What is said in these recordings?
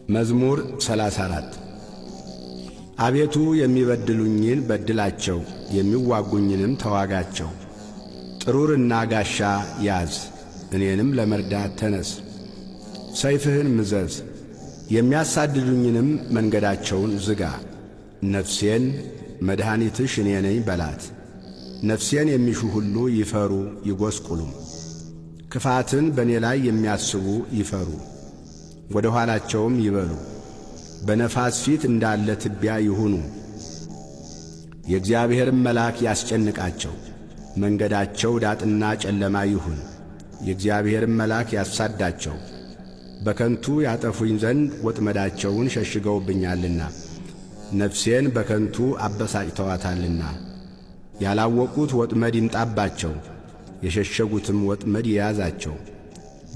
መዝሙር 34 አቤቱ የሚበድሉኝን በድላቸው፣ የሚዋጉኝንም ተዋጋቸው። ጥሩርና ጋሻ ያዝ፣ እኔንም ለመርዳት ተነስ። ሰይፍህን ምዘዝ፣ የሚያሳድዱኝንም መንገዳቸውን ዝጋ። ነፍሴን መድኃኒትሽ እኔ ነኝ በላት። ነፍሴን የሚሹ ሁሉ ይፈሩ ይጐስቁሉም። ክፋትን በእኔ ላይ የሚያስቡ ይፈሩ፣ ወደ ኋላቸውም ይበሉ። በነፋስ ፊት እንዳለ ትቢያ ይሁኑ። የእግዚአብሔርም መልአክ ያስጨንቃቸው፣ መንገዳቸው ዳጥና ጨለማ ይሁን። የእግዚአብሔርም መልአክ ያሳዳቸው፣ በከንቱ ያጠፉኝ ዘንድ ወጥመዳቸውን ሸሽገውብኛልና፣ ነፍሴን በከንቱ አበሳጭተዋታልና። ያላወቁት ወጥመድ ይምጣባቸው፣ የሸሸጉትም ወጥመድ ይያዛቸው።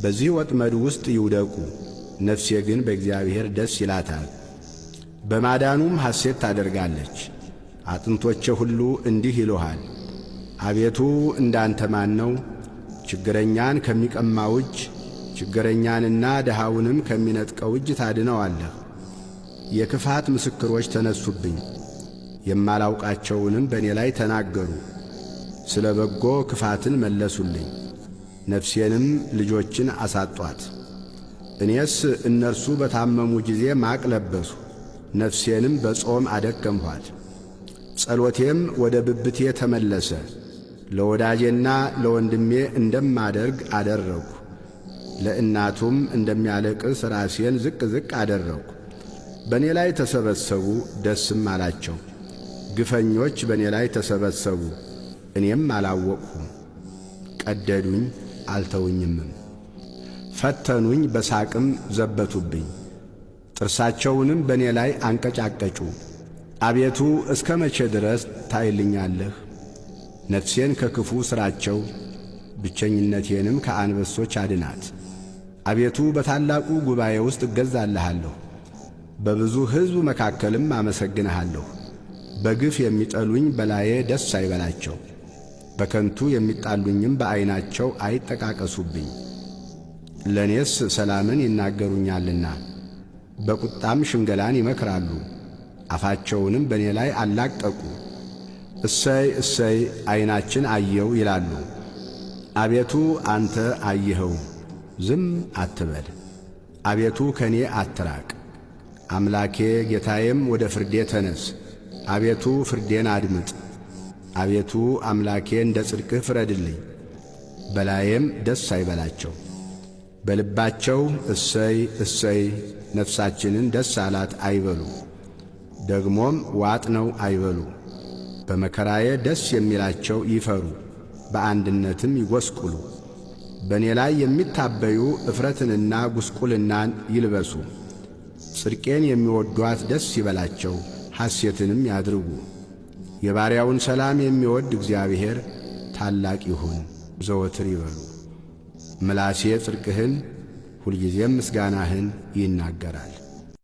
በዚህ ወጥመድ ውስጥ ይውደቁ። ነፍሴ ግን በእግዚአብሔር ደስ ይላታል፣ በማዳኑም ሐሴት ታደርጋለች። አጥንቶቼ ሁሉ እንዲህ ይሉሃል፣ አቤቱ እንዳንተ ማን ነው? ችግረኛን ከሚቀማው እጅ፣ ችግረኛንና ድሃውንም ከሚነጥቀው እጅ ታድነዋለህ። የክፋት ምስክሮች ተነሱብኝ፣ የማላውቃቸውንም በእኔ ላይ ተናገሩ። ስለ በጎ ክፋትን መለሱልኝ፣ ነፍሴንም ልጆችን አሳጧት። እኔስ እነርሱ በታመሙ ጊዜ ማቅ ለበሱ፣ ነፍሴንም በጾም አደከምኋት። ጸሎቴም ወደ ብብቴ ተመለሰ፣ ለወዳጄና ለወንድሜ እንደማደርግ አደረግሁ። ለእናቱም እንደሚያለቅስ ራሴን ዝቅ ዝቅ አደረግሁ። በእኔ ላይ ተሰበሰቡ፣ ደስም አላቸው። ግፈኞች በእኔ ላይ ተሰበሰቡ፣ እኔም አላወቅሁም። ቀደዱኝ አልተውኝምም፣ ፈተኑኝ በሳቅም ዘበቱብኝ። ጥርሳቸውንም በእኔ ላይ አንቀጫቀጩ። አቤቱ እስከ መቼ ድረስ ታይልኛለህ? ነፍሴን ከክፉ ሥራቸው፣ ብቸኝነቴንም ከአንበሶች አድናት። አቤቱ በታላቁ ጉባኤ ውስጥ እገዛልሃለሁ፣ በብዙ ሕዝብ መካከልም አመሰግንሃለሁ። በግፍ የሚጠሉኝ በላዬ ደስ አይበላቸው፣ በከንቱ የሚጣሉኝም በዐይናቸው አይጠቃቀሱብኝ። ለእኔስ ሰላምን ይናገሩኛልና በቁጣም ሽንገላን ይመክራሉ። አፋቸውንም በእኔ ላይ አላቀቁ። እሰይ እሰይ ዐይናችን አየው ይላሉ። አቤቱ አንተ አየኸው፣ ዝም አትበል። አቤቱ ከእኔ አትራቅ። አምላኬ ጌታዬም ወደ ፍርዴ ተነስ። አቤቱ ፍርዴን አድምጥ። አቤቱ አምላኬ እንደ ጽድቅህ ፍረድልኝ። በላዬም ደስ አይበላቸው። በልባቸው እሰይ እሰይ ነፍሳችንን ደስ አላት አይበሉ፣ ደግሞም ዋጥነው አይበሉ። በመከራዬ ደስ የሚላቸው ይፈሩ፣ በአንድነትም ይጐስቁሉ። በእኔ ላይ የሚታበዩ እፍረትንና ጉስቁልናን ይልበሱ። ጽድቄን የሚወዷት ደስ ይበላቸው፣ ሐሴትንም ያድርጉ። የባሪያውን ሰላም የሚወድ እግዚአብሔር ታላቅ ይሁን ዘወትር ይበሉ። ምላሴ ጽድቅህን ሁልጊዜም ምስጋናህን ይናገራል።